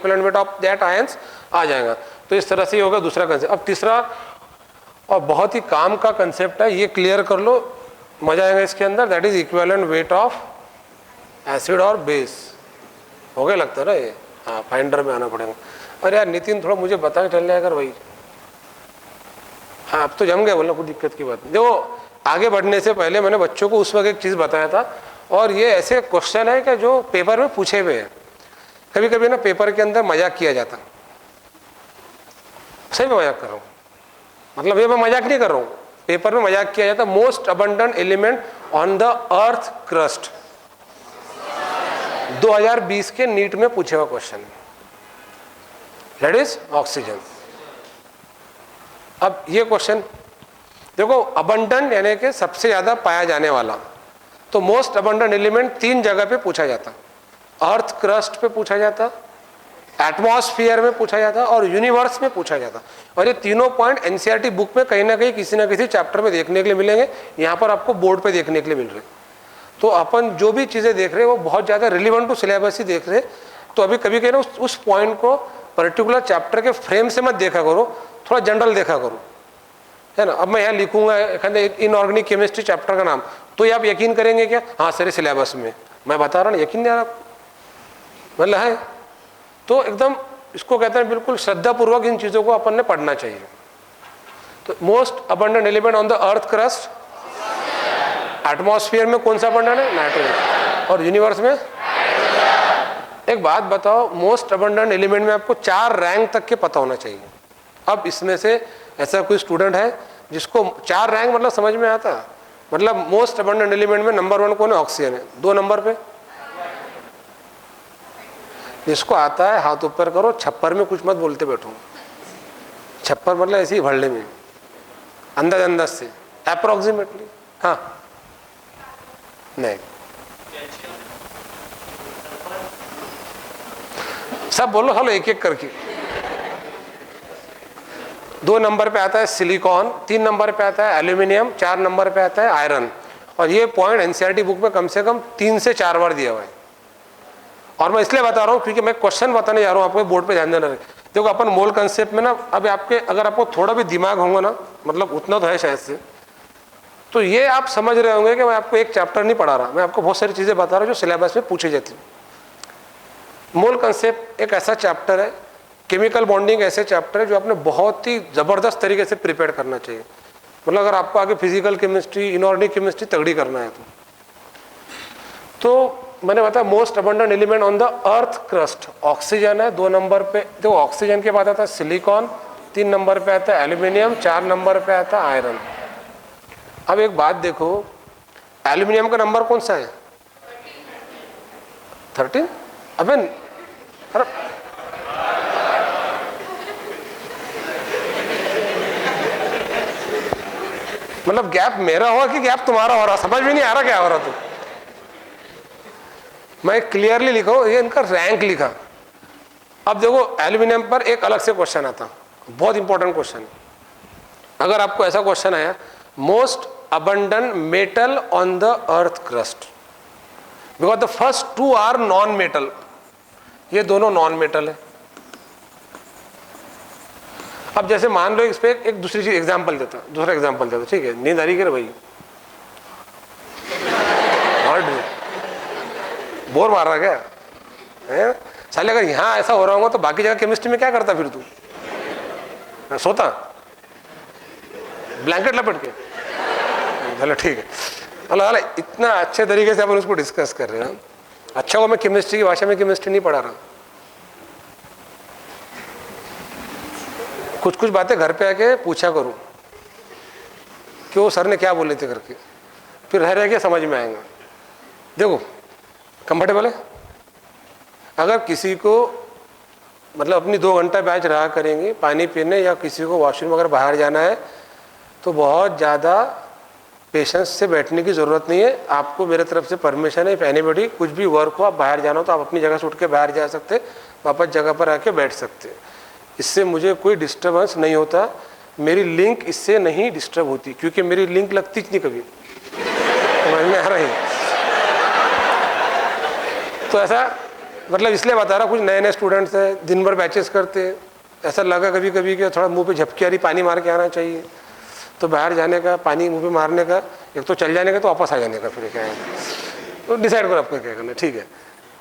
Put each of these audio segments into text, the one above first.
Equivalent weight of that ions आ जाएगा। तो इस तरह से ये होगा दूसरा कंसेप्ट। अब तीसरा और बहुत ही काम का कंसेप्ट है, ये क्लियर कर लो, मजा आएगा इसके अंदर। That is equivalent weight of acid और बेस। हो गया लगता है ना ये? हाँ, फाइंडर में आना पड़ेगा। अरे यार नितिन, थोड़ा मुझे बता के चल जाएगा भाई। हाँ, अब तो जम गया, बोलना कोई दिक्कत की बात नहीं। देखो, आगे बढ़ने से पहले मैंने बच्चों को उस वक्त एक चीज़ बताया था, और ये ऐसे क्वेश्चन है कि जो पेपर में पूछे हुए हैं। कभी कभी ना पेपर के अंदर मजाक किया जाता, सही में मजाक कर रहा हूँ, मतलब ये मैं मजाक नहीं कर रहा हूँ, पेपर में मजाक किया जाता। Most abundant element on the earth crust, 2020 के नीट में पूछे हुआ क्वेश्चन, दैट इज ऑक्सीजन। अब ये क्वेश्चन देखो, अबंडेंट यानी कि सबसे ज्यादा पाया जाने वाला, तो मोस्ट अबंडेंट एलिमेंट 3 जगह पे पूछा जाता। अर्थ क्रस्ट पे पूछा जाता, एटमॉस्फेयर में पूछा जाता और यूनिवर्स में पूछा जाता। और ये तीनों पॉइंट एनसीईआरटी बुक में कहीं ना कहीं किसी ना किसी चैप्टर में देखने के लिए मिलेंगे, यहाँ पर आपको बोर्ड पे देखने के लिए मिल रहे। तो अपन जो भी चीज़ें देख रहे हैं वो बहुत ज़्यादा रिलीवेंट टू सिलेबस ही देख रहे। तो अभी कभी कहीं ना उस पॉइंट को पर्टिकुलर चैप्टर के फ्रेम से मत देखा करो, थोड़ा जनरल देखा करो, है ना। अब मैं यहाँ लिखूंगा इनऑर्गेनिक केमिस्ट्री चैप्टर का नाम, तो ये आप यकीन करेंगे क्या? हाँ सर सिलेबस में, मैं बता रहा हूँ, यकीन नहीं आ रहा, मतलब है। तो एकदम इसको कहते हैं बिल्कुल श्रद्धापूर्वक इन चीज़ों को अपन ने पढ़ना चाहिए। तो most abundant element on the earth crust, atmosphere में कौन सा अबंडेंट है? नाइट्रोजन। और यूनिवर्स में? एक बात बताओ, मोस्ट अबंडेंट एलिमेंट में आपको 4 रैंक तक के पता होना चाहिए। अब इसमें से ऐसा कोई स्टूडेंट है जिसको 4 रैंक मतलब समझ में आता? मतलब मोस्ट अबंडेंट एलिमेंट में नंबर 1 कौन है? ऑक्सीजन है। 2 नंबर पे जिसको आता है हाथ ऊपर करो। छप्पर में कुछ मत बोलते बैठो, छप्पर मतलब ऐसे ही भरने में, अंदाज अंदाज से, अप्रोक्सीमेटली। हाँ, नहीं, सब बोलो, हलो एक एक करके। 2 नंबर पे आता है सिलिकॉन, 3 नंबर पे आता है एल्यूमिनियम, 4 नंबर पे आता है आयरन। और ये पॉइंट एनसीईआरटी बुक में कम से कम 3 से 4 बार दिया हुआ है। और मैं इसलिए बता रहा हूँ क्योंकि मैं क्वेश्चन बताने जा रहा हूँ आपको, बोर्ड पे ध्यान देना रहे। देखो अपन मोल कंसेप्ट में ना, अब आपके अगर आपको थोड़ा भी दिमाग होगा ना, मतलब उतना तो है शायद से, तो ये आप समझ रहे होंगे कि मैं आपको एक चैप्टर नहीं पढ़ा रहा, मैं आपको बहुत सारी चीज़ें बता रहा हूँ जो सिलेबस में पूछी जाती है। मोल कंसेप्ट एक ऐसा चैप्टर है, केमिकल बॉन्डिंग ऐसे चैप्टर है जो आपने बहुत ही ज़बरदस्त तरीके से प्रिपेयर करना चाहिए। मतलब अगर आपको आगे फिजिकल केमिस्ट्री, इनऑर्गेनिक केमिस्ट्री तगड़ी करना है तो मैंने बताया most abundant element on the earth crust oxygen है। 2 नंबर पे देखो, ऑक्सीजन के बाद आता है सिलिकॉन, 3 नंबर पे आता है एल्यूमिनियम, 4 नंबर पे आता है आयरन। अब एक बात देखो, एल्यूमिनियम का नंबर कौन सा है? 13। अबे अरे मतलब गैप मेरा हुआ कि गैप तुम्हारा हो रहा? समझ में नहीं आ रहा क्या हो रहा। तो मैं क्लियरली लिखा, ये इनका रैंक लिखा। अब देखो एल्यूमिनियम पर एक अलग से क्वेश्चन आता, बहुत इंपॉर्टेंट क्वेश्चन। अगर आपको ऐसा क्वेश्चन आया, most abundant metal on the earth crust, because the first 2 are non metal, ये दोनों नॉन मेटल है। अब जैसे मान लो इस पे एक दूसरी चीज एग्जांपल देता, दूसरा एग्जांपल देता, ठीक है? नींद आ रही है भाई, बोर मार रहा क्या है? साले अगर यहाँ ऐसा हो रहा होगा तो बाकी जगह केमिस्ट्री में क्या करता फिर तू? सोता ब्लैंकेट लपेट के? चलो ठीक है, अल्लाह इतना अच्छे तरीके से अपन उसको डिस्कस कर रहे हैं। अच्छा वो मैं केमिस्ट्री की भाषा में केमिस्ट्री नहीं पढ़ा रहा। कुछ कुछ बातें घर पे आके पूछा करूँ कि वो सर ने क्या बोले थे करके, फिर रह के समझ में आएगा। देखो कंफर्टेबल है? अगर किसी को मतलब अपनी 2 घंटा बैच रहा करेंगे पानी पीने, या किसी को वॉशरूम अगर बाहर जाना है, तो बहुत ज़्यादा पेशेंस से बैठने की ज़रूरत नहीं है। आपको मेरे तरफ से परमिशन है, इफ एनीबॉडी कुछ भी वर्क हो, आप बाहर जाना हो तो आप अपनी जगह से उठ के बाहर जा सकते, वापस जगह पर आके बैठ सकते। इससे मुझे कोई डिस्टर्बेंस नहीं होता, मेरी लिंक इससे नहीं डिस्टर्ब होती, क्योंकि मेरी लिंक लगती नहीं कभी। समझ में आ रही? तो ऐसा मतलब इसलिए बता रहा, कुछ नए नए स्टूडेंट्स हैं, दिन भर बैचेस करते हैं, ऐसा लगा कभी कभी कि थोड़ा मुंह पे झपकी आ रही, पानी मार के आना चाहिए, तो बाहर जाने का, पानी मुंह पे मारने का, एक तो चल जाने का तो वापस आ जाने का, फिर क्या है तो डिसाइड करो आपको क्या करना। ठीक है,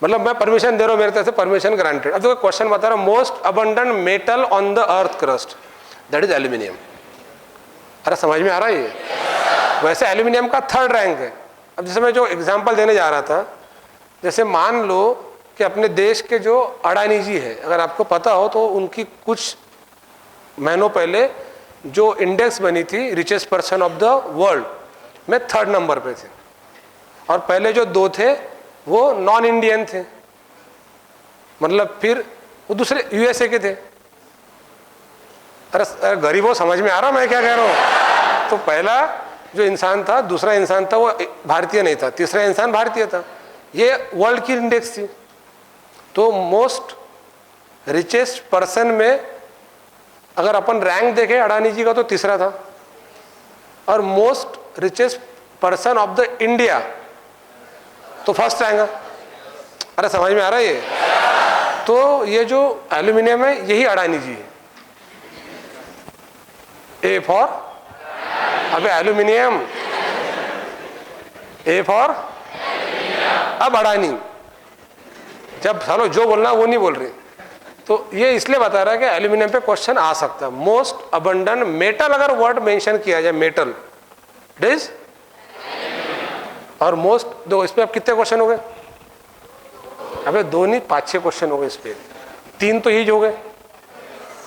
मतलब मैं परमिशन दे रहा हूँ, मेरे तरफ से परमिशन ग्रांटेड। अब देखो क्वेश्चन बता रहा हूँ, most abundant metal on the earth crust, that is aluminium. अरे समझ में आ रहा है ये? वैसे एल्यूमिनियम का 3rd रैंक है। अब जैसे मैं जो एग्जांपल देने जा रहा था, जैसे मान लो कि अपने देश के जो अडानी जी है, अगर आपको पता हो तो उनकी कुछ महीनों पहले जो इंडेक्स बनी थी richest person of the world में 3rd नंबर पे थे, और पहले जो 2 थे वो नॉन इंडियन थे, मतलब फिर वो दूसरे यूएसए के थे। अरे गरीबों, समझ में आ रहा मैं क्या कह रहा हूँ? तो पहला जो इंसान था, दूसरा इंसान था, वो भारतीय नहीं था, तीसरा इंसान भारतीय था। ये वर्ल्ड की इंडेक्स थी। तो मोस्ट रिचेस्ट पर्सन में अगर अपन रैंक देखें अडानी जी का तो तीसरा था, और most richest person of the India तो 1st रैंक है। अरे समझ में आ रहा है ये? तो ये जो एल्यूमिनियम है यही अडानी जी है। ए फॉर, अबे एल्यूमिनियम, ए फॉर अब अडानी। जब चलो जो बोलना वो नहीं बोल रही, तो ये इसलिए बता रहा है कि एल्यूमिनियम पे क्वेश्चन आ सकता है। मोस्ट अबंडेंट मेटल अगर वर्ड मेंशन किया जाए, मेटल इज, और मोस्ट, दो इस पे अब कितने क्वेश्चन हो गए? अबे 2 नहीं 5-6 क्वेश्चन हो गए इस पे, 3 तो ही हो गए,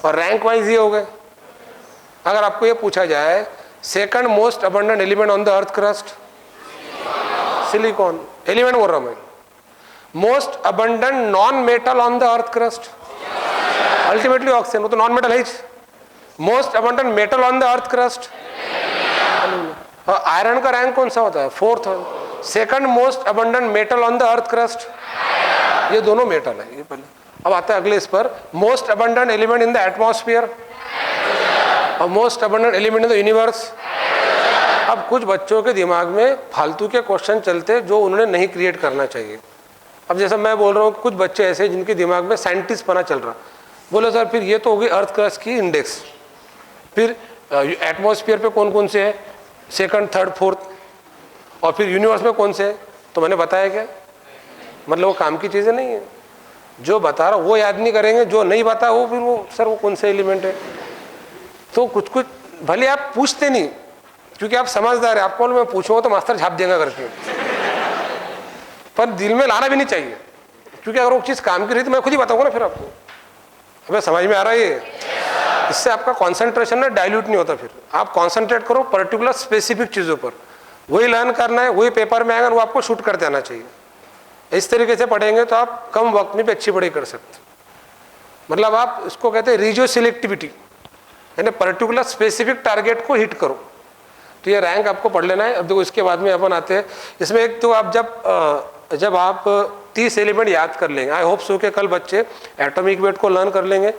और रैंक वाइज ये हो गए। अगर आपको ये पूछा जाए second most abundant element on the earth crust, silicon element बोल रहा हूं मैं। Most abundant non metal on the earth crust, ultimately oxygen, वो तो नॉन मेटल है। Most abundant metal on the earth crust, iron का रैंक कौन सा होता है? 4th। Second most abundant metal on the earth crust, ये दोनों मेटल है ये पहले। अब आता है अगले इस पर, most abundant element in the atmosphere और most abundant element in the universe. अब कुछ बच्चों के दिमाग में फालतू के क्वेश्चन चलते जो उन्होंने नहीं क्रिएट करना चाहिए। अब जैसा मैं बोल रहा हूँ, कुछ बच्चे ऐसे जिनके दिमाग में साइंटिस्ट पना चल रहा, बोले सर फिर ये तो होगी अर्थ क्रस्ट की इंडेक्स, फिर एटमॉस्फेयर पे कौन कौन से है, 2nd, 3rd, 4th, और फिर यूनिवर्स में कौन से है? तो मैंने बताया क्या, मतलब वो काम की चीज़ें नहीं है। जो बता रहा वो याद नहीं करेंगे, जो नहीं बता वो फिर वो सर वो कौन से एलिमेंट है। तो कुछ कुछ भले आप पूछते नहीं क्योंकि आप समझदार है, आपको मैं पूछूंगा तो मास्टर झाप देगा करके, पर दिल में लाना भी नहीं चाहिए, क्योंकि अगर वो चीज़ काम की रही तो मैं खुद ही बताऊंगा ना फिर आपको। अबे समझ में आ रहा है ये? इससे आपका कॉन्सेंट्रेशन ना डाइल्यूट नहीं होता। फिर आप कॉन्सेंट्रेट करो पर्टिकुलर स्पेसिफिक चीज़ों पर, वही लर्न करना है, वही पेपर में आएगा, वो आपको शूट कर देना चाहिए। इस तरीके से पढ़ेंगे तो आप कम वक्त में भी अच्छी पढ़ाई कर सकते। मतलब आप इसको कहते हैं रीजियो सिलेक्टिविटी, यानी पर्टिकुलर स्पेसिफिक टारगेट को हिट करो। तो ये रैंक आपको पढ़ लेना है। अब देखो इसके बाद में अपन आते हैं इसमें, एक तो आप जब आप 30 एलिमेंट याद कर लेंगे, आई होप सो कि कल बच्चे एटॉमिक वेट को लर्न कर लेंगे,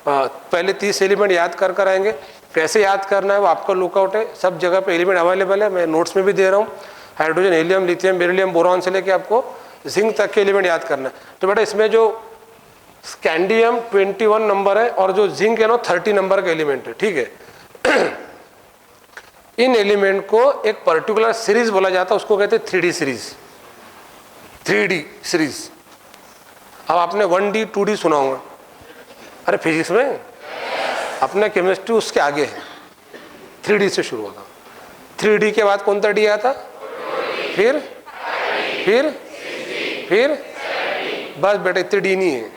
पहले 30 एलिमेंट याद कर आएंगे। कैसे याद करना है वो आपका लुकआउट है, सब जगह पे एलिमेंट अवेलेबल है, मैं नोट्स में भी दे रहा हूँ। Hydrogen, helium, lithium, beryllium, boron से लेके आपको जिंक तक के एलिमेंट याद करना है। तो बेटा इसमें जो स्कैंडियम 21 नंबर है और जो जिंक है ना 30 नंबर का एलिमेंट है, ठीक है। इन एलिमेंट को एक पर्टिकुलर सीरीज बोला जाता है, उसको कहते हैं 3D सीरीज। 3D series. अब आपने 1D 2D सुना होगा, अरे फिजिक्स में अपने केमिस्ट्री उसके आगे है, 3D से शुरू होता। 3D के बाद कौन सा डी आता, फिर बस बेटा इतने डी नहीं है,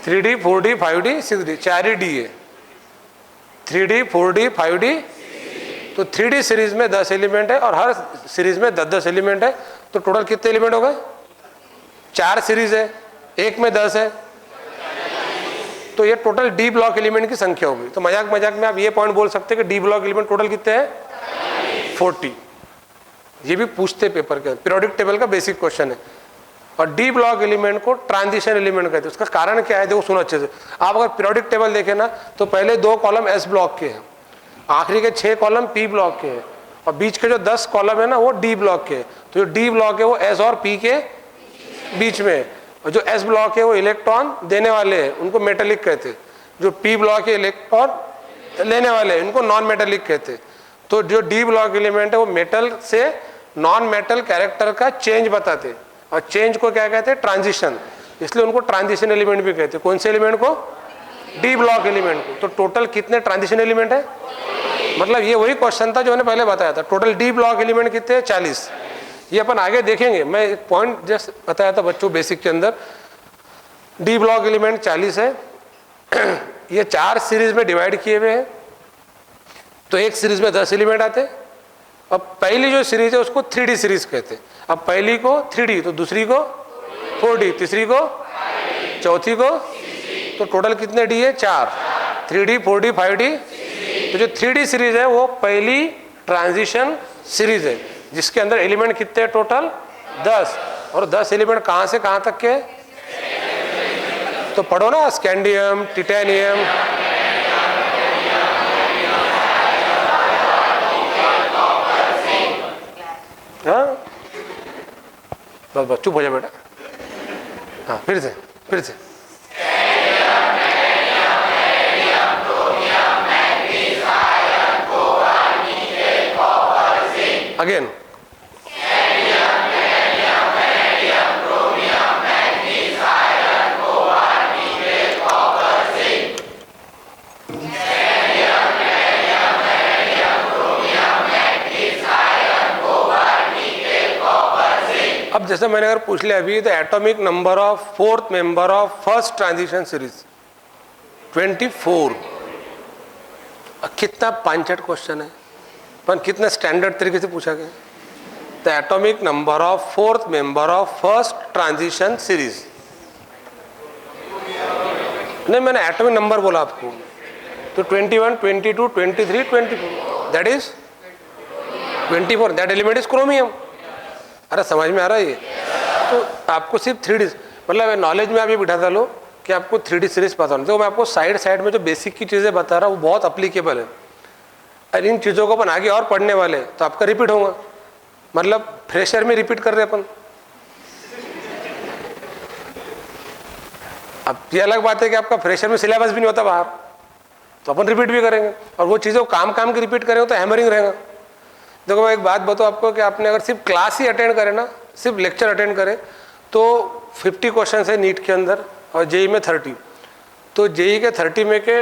3D 4D 5D 6D 4 ही डी है, 3D 4D 5D। तो 3D सीरीज में 10 एलिमेंट है और हर सीरीज में 10-10 एलिमेंट है, तो टोटल कितने एलिमेंट हो गए? 4 सीरीज है, एक में 10 है, तो ये टोटल डी ब्लॉक एलिमेंट की संख्या होगी। तो मजाक मजाक में आप ये पॉइंट बोल सकते हैं कि डी ब्लॉक एलिमेंट टोटल कितने हैं? 40। ये भी पूछते पेपर के, पीरियोडिक टेबल का बेसिक क्वेश्चन है। और डी ब्लॉक एलिमेंट को ट्रांजिशन एलिमेंट कहते हैं। उसका कारण क्या है देखो, सुनो अच्छे से। आप अगर पीरियोडिक टेबल देखें ना तो पहले 2 कॉलम एस ब्लॉक के हैं, आखिरी के 6 कॉलम पी ब्लॉक के हैं, और बीच के जो 10 कॉलम है ना वो डी ब्लॉक के। तो जो डी ब्लॉक है वो एस और पी के बीच में, और जो S ब्लॉक है वो इलेक्ट्रॉन देने वाले हैं, उनको मेटेलिक कहते हैं। जो P ब्लॉक है इलेक्ट्रॉन लेने वाले हैं, इनको नॉन मेटेलिक कहते हैं। तो जो D ब्लॉक एलिमेंट है वो मेटल से नॉन मेटल कैरेक्टर का चेंज बताते हैं, और चेंज को क्या कहते हैं? ट्रांजिशन। इसलिए उनको ट्रांजिशन एलिमेंट भी कहते हैं। कौन से एलिमेंट को? डी ब्लॉक एलिमेंट को। तो टोटल कितने ट्रांजिशन एलिमेंट है? मतलब ये वही क्वेश्चन था जो मैंने पहले बताया था। टोटल डी ब्लॉक एलिमेंट कितने? 40। ये अपन आगे देखेंगे, मैं एक पॉइंट जस्ट बताया था बच्चों बेसिक के अंदर। डी ब्लॉक एलिमेंट 40 है। ये 4 सीरीज में डिवाइड किए हुए हैं, तो एक सीरीज में 10 एलिमेंट आते हैं। अब पहली जो सीरीज है उसको 3D सीरीज कहते हैं। अब पहली को 3D, तो दूसरी को 4D, तीसरी को, चौथी को, तो टोटल कितने डी है? 4। 3D, 4D, 5D। तो जो 3D सीरीज है वो पहली ट्रांजिशन सीरीज है, जिसके अंदर एलिमेंट कितने टोटल? 10। और 10 एलिमेंट कहां से कहां तक के? तो पढ़ो ना, स्कैंडियम, टिटेनियम, हाँ बस चुप हो जा बेटा। हाँ फिर से अगेन। अब जैसे मैंने अगर पूछ लिया अभी, the atomic number of fourth member of first transition series 24। कितना पांचट क्वेश्चन है, पर कितना स्टैंडर्ड तरीके से पूछा गया। The atomic number of fourth member of first transition series. नहीं, मैंने एटॉमिक नंबर बोला आपको। तो 21, 22, 23, 24, that is 24। That element is chromium. अरे समझ में आ रहा है ये? तो आपको सिर्फ 3D, मतलब नॉलेज में आप ये बिठा डालो कि आपको 3D सीरीज पता होना। तो मैं आपको साइड में जो बेसिक की चीज़ें बता रहा हूँ वो बहुत अप्लीकेबल है, और इन चीज़ों को अपन आगे और पढ़ने वाले हैं, तो आपका रिपीट होगा। मतलब फ्रेशर में रिपीट कर रहे अपन। अब ये अलग बात है कि आपका फ्रेशर में सिलेबस भी नहीं होता बाहर, तो अपन रिपीट भी करेंगे, और वो चीज़ें काम की रिपीट करेंगे तो हैमरिंग रहेगा। देखो मैं एक बात बताऊँ आपको कि आपने अगर सिर्फ क्लास ही अटेंड करे ना, सिर्फ लेक्चर अटेंड करे, तो 50 क्वेश्चन है नीट के अंदर और जेई में 30। तो जेई के 30 में के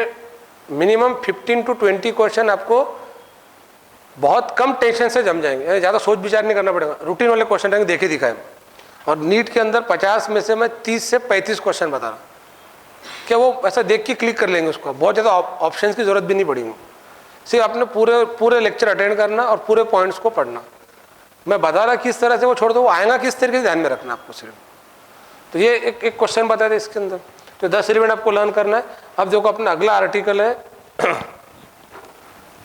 मिनिमम 15 to 20 क्वेश्चन आपको बहुत कम टेंशन से जम जाएंगे, ज़्यादा सोच विचार नहीं करना पड़ेगा। रूटीन वाले क्वेश्चन रहेंगे, देखे दिखाए। और नीट के अंदर 50 में से मैं 30 से 35 क्वेश्चन बता रहा हूँ, क्या वो ऐसा देख के क्लिक कर लेंगे उसको, बहुत ज़्यादा ऑप्शंस की जरूरत भी नहीं पड़ेगी। सिर्फ आपने पूरे लेक्चर अटेंड करना और पूरे पॉइंट्स को पढ़ना। मैं बता रहा किस तरह से, वो छोड़ दो, वो आएगा किस तरीके से ध्यान में रखना आपको सिर्फ। तो ये एक क्वेश्चन बता दे इसके अंदर। तो 10 एलिमेंट आपको लर्न करना है। अब देखो अपना अगला आर्टिकल है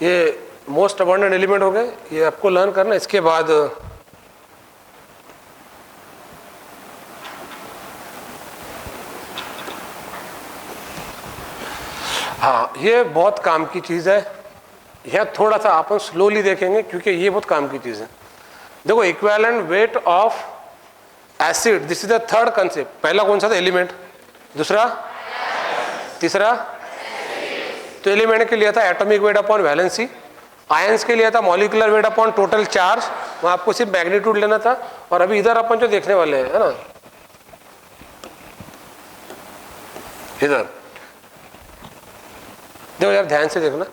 ये मोस्ट अबंडेंट एलिमेंट हो गए, ये आपको लर्न करना। इसके बाद हाँ, ये बहुत काम की चीज़ है। यह थोड़ा सा अपन स्लोली देखेंगे क्योंकि ये बहुत काम की चीज़ है। देखो equivalent weight of acid, this is the third concept. पहला कौन सा था? एलिमेंट। दूसरा, तीसरा, तो एलिमेंट के लिए था atomic weight upon valency, ions के लिए था molecular weight upon total charge. वहाँ आपको सिर्फ मैग्नीट्यूड लेना था। और अभी इधर अपन जो देखने वाले हैं, है ना, इधर देखो यार ध्यान से देखना।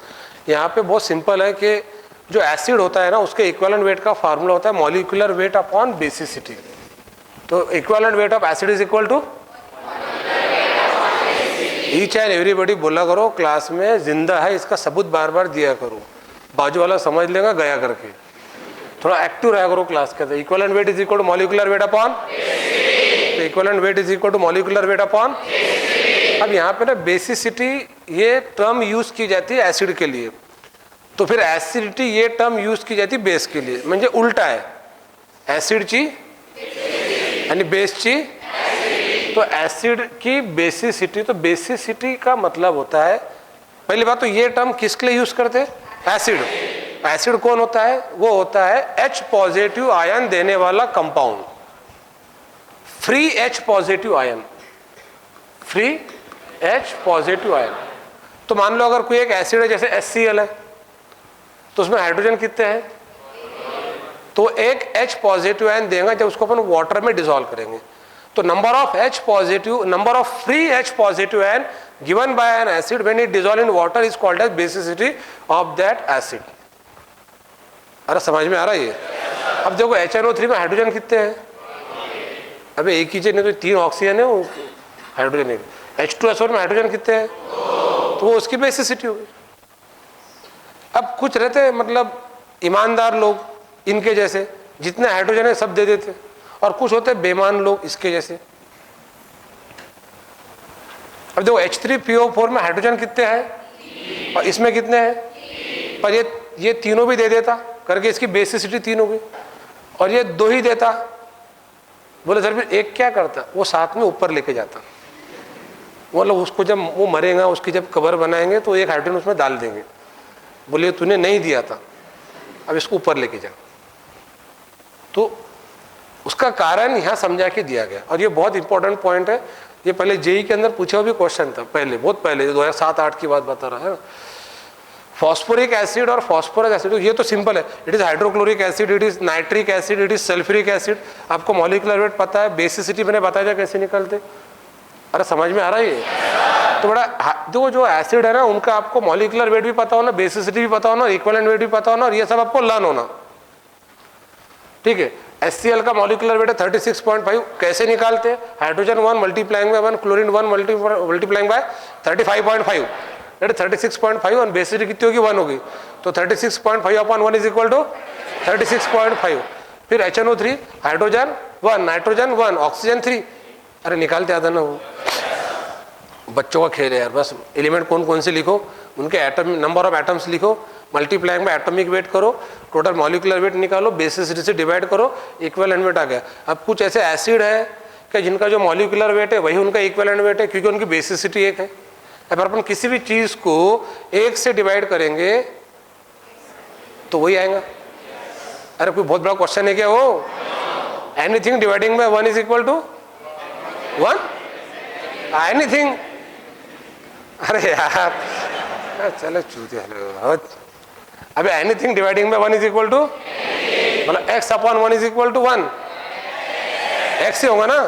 यहाँ पे बहुत सिंपल है कि जो एसिड होता है ना, उसके इक्विवेलेंट वेट का फार्मूला होता है मॉलिक्यूलर वेट अपॉन बेसिसिटी। तो equivalent weight of acid is equal to each and everybody बोला करो क्लास में, जिंदा है इसका सबूत बार बार दिया करो, बाजू वाला समझ लेगा गया करके। थोड़ा एक्टिव रहा करो क्लास के अंदर। Equivalent weight is equal to molecular weight upon, तो equivalent weight is equal to molecular weight upon. अब यहाँ पे ना बेसिसिटी ये टर्म यूज की जाती है एसिड के लिए, तो फिर एसिडिटी ये टर्म यूज की जाती है बेस के लिए। म्हणजे उल्टा है, एसिडची यानी बेसची, तो एसिड की बेसिसिटी। तो बेसिसिटी का मतलब होता है, पहली बात तो ये टर्म किसके लिए यूज करते हैं? एसिड। एसिड कौन होता है? वो होता है H पॉजिटिव आयन देने वाला compound. Free H positive ion, free H positive ion. तो मान लो अगर कोई एक एसिड है जैसे HCl है, तो उसमें हाइड्रोजन कितने हैं? तो एक H पॉजिटिव आयन देगा जब उसको अपन वाटर में डिसॉल्व करेंगे। तो number of H positive, number of free H positive ion given by an acid when it dissolve in water is called as basicity of that acid. अरे समझ में आ रहा है ये? अब देखो HNO3 में हाइड्रोजन कितने हैं? अबे एक ही चीज नहीं, तो 3 ऑक्सीजन है, वो हाइड्रोजन है। H2SO में हाइड्रोजन कितने हैं? तो वो उसकी बेसिसिटी होगी। अब कुछ रहते हैं मतलब ईमानदार लोग, इनके जैसे जितने हाइड्रोजन है सब दे देते, और कुछ होते हैं बेईमान लोग इसके जैसे। अब देखो H3PO4 में हाइड्रोजन कितने हैं और इसमें कितने हैं? पर ये तीनों भी दे देता करके इसकी बेसिसिटी 3 हो गई, और ये 2 ही देता। बोले सर फिर एक क्या करता? वो साथ में ऊपर लेके जाता, मतलब उसको जब वो मरेगा उसकी जब कबर बनाएंगे तो एक हाइड्रोजन उसमें डाल देंगे। बोले तूने नहीं दिया था, अब इसको ऊपर लेके जा। तो उसका कारण यहाँ समझा के दिया गया, और ये बहुत इंपॉर्टेंट पॉइंट है। ये पहले जेई के अंदर पूछा हुआ भी क्वेश्चन था, पहले बहुत पहले 2007-8 की बात बता रहा है। फॉस्फोरिक एसिड और फॉस्फोरस एसिड, ये तो सिंपल है, it is hydrochloric acid, it is nitric acid, it is sulphuric acid. आपको मॉलिक्यूलर वेट पता है, बेसिसिटी मैंने बताया था कैसे निकलते। अरे समझ में आ रहा है ये? तो बड़ा जो एसिड है ना उनका आपको मॉलिक्यूलर वेट भी पता होना, बेसिसिटी भी पता होना, इक्विवेलेंट वेट भी पता होना, और ये सब आपको लर्न होना। ठीक है, HCl का मॉलिक्यूलर वेट है 36.5। कैसे निकालते हैं? Hydrogen 1 multiplying by 1, chlorine 1 multiplying by 35.5, that is 36.5, और बेसिसिटी कितनी होगी? 1 होगी। तो 36.5 अपॉन 1 इज इक्वल टू 36.5। फिर HNO3, हाइड्रोजन 1, नाइट्रोजन 1, ऑक्सीजन 3। अरे निकालते आता ना, वो बच्चों का खेल है यार। बस एलिमेंट कौन कौन से लिखो, उनके एटम, नंबर ऑफ एटम्स लिखो, मल्टीप्लाइंग में एटॉमिक वेट करो, टोटल मॉलिक्यूलर वेट निकालो, बेसिसिटी से डिवाइड करो, इक्विवेलेंट वेट आ गया। अब कुछ ऐसे एसिड है कि जिनका जो मॉलिक्यूलर वेट है वही उनका इक्विवेलेंट वेट है, क्योंकि उनकी बेसिसिटी 1 है। अब अपन किसी भी चीज को 1 से डिवाइड करेंगे तो वही आएगा। अरे कोई बहुत बड़ा क्वेश्चन है क्या वो? Anything dividing by 1 is equal to 1, anything. अरे यार चलो चूतिया। अबे anything dividing by 1 is equal to, मतलब x upon 1 is equal to 1, x ही होगा ना।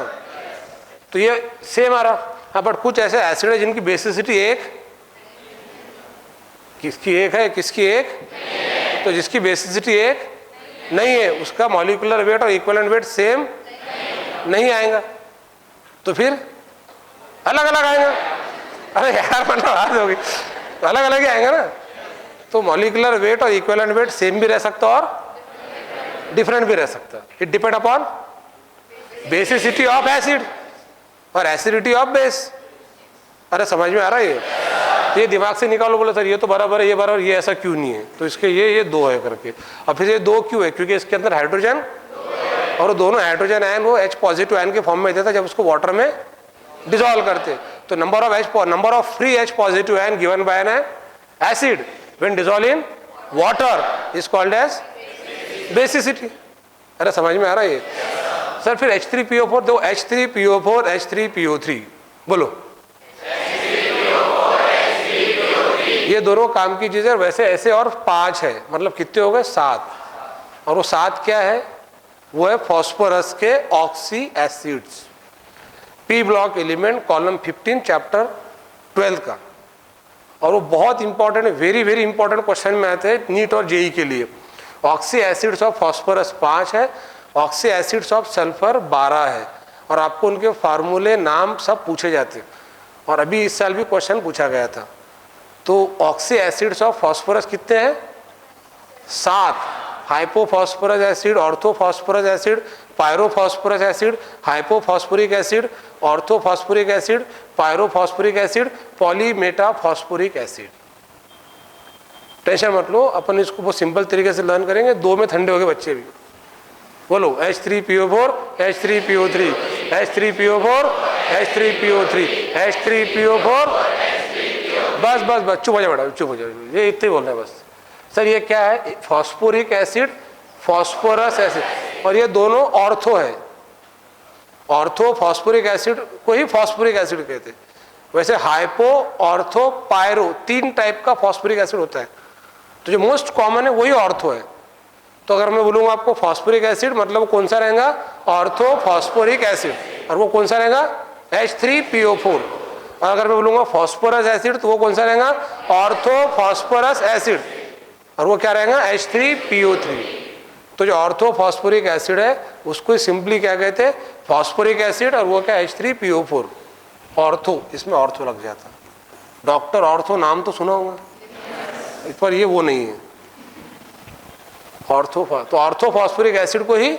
तो ये सेम आ रहा। हाँ, बट कुछ ऐसे एसिड है जिनकी बेसिसिटी 1, किसकी 1 है, किसकी 1? तो जिसकी बेसिसिटी 1 नहीं है उसका मॉलिक्यूलर वेट और इक्विवेलेंट वेट सेम नहीं आएगा, तो फिर अलग अलग आएगा। अरे यार मतलब हाथ होगी, तो अलग अलग ही आएगा ना। तो मॉलिक्यूलर वेट और इक्विवेलेंट वेट सेम भी रह सकता और डिफरेंट भी रह सकता। It depend upon basicity of acid और एसिडिटी ऑफ बेस। अरे समझ में आ रहा है ये दिमाग से निकालो। बोले सर ये तो बराबर है, ये बराबर, ये ऐसा क्यों नहीं है? तो इसके ये 2 है करके। और फिर ये 2 क्यों है? क्योंकि इसके अंदर हाइड्रोजन, और दोनों हाइड्रोजन आयन वो H पॉजिटिव आयन के फॉर्म में देता जब उसको वाटर में डिसॉल्व करते। तो number of free H positive ion given by an acid when dissolve in water is called as basicity. अरे समझ में आ रहा है ये? सर फिर H3PO4 दो, H3PO4 H3PO3 बोलो। ये दोनों काम की चीजें। वैसे ऐसे और 5 है, मतलब कितने हो गए? 7। और वो 7 क्या है? वो है फॉस्फोरस के oxy acids, P block element, column 15 chapter 12 का। और वो बहुत इंपॉर्टेंट है, वेरी वेरी इंपॉर्टेंट क्वेश्चन में आते हैं नीट और जेई के लिए। ऑक्सी एसिड्स ऑफ फॉस्फोरस 5 है, ऑक्सी एसिड्स ऑफ सल्फर 12 है, और आपको उनके फार्मूले नाम सब पूछे जाते हैं। और अभी इस साल भी क्वेश्चन पूछा गया था। तो ऑक्सी एसिड्स ऑफ फॉस्फोरस कितने हैं? 7। Hypophosphorous acid, orthophosphorous acid, pyrophosphorous acid, hypophosphoric acid, orthophosphoric acid, pyrophosphoric acid, polymetaphosphoric acid. Tension मत लो, अपन इसको बहुत सिंपल तरीके से लर्न करेंगे। 2 में ठंडे हो गए बच्चे भी। बोलो H3PO4 H3PO3 H3PO4 H3PO3 H3PO4। बस बस बस चुप हो जाओ बेटा, चुप हो जाओ, ये इतने बोलना है बस। सर ये क्या है? फॉस्फोरिक एसिड, फॉस्फोरस एसिड, और ये दोनों ऑर्थो है। ऑर्थो फॉस्फोरिक एसिड को ही फॉस्फोरिक एसिड कहते हैं। वैसे हाइपो, ऑर्थो, पायरो 3 टाइप का फॉस्फोरिक एसिड होता है, तो जो मोस्ट कॉमन है वही ऑर्थो है। तो अगर मैं बोलूँगा आपको फॉस्फोरिक एसिड, मतलब वो कौन सा रहेगा, ऑर्थो फॉस्फोरिक एसिड, और वो कौन सा रहेगा, H3PO4। और अगर मैं बोलूँगा फॉस्फोरस एसिड तो वो कौन सा रहेगा, ऑर्थो फॉस्फोरस एसिड, और वो क्या रहेगा, H3PO3। तो जो ऑर्थो फॉस्फोरिक एसिड है उसको सिंपली क्या कहते हैं, फॉस्फोरिक एसिड, और वो क्या, H3PO4। ऑर्थो, इसमें ऑर्थो लग जाता। डॉक्टर ऑर्थो नाम तो सुना होगा, पर ये वो नहीं है ऑर्थो। तो ऑर्थो फॉस्फोरिक एसिड को ही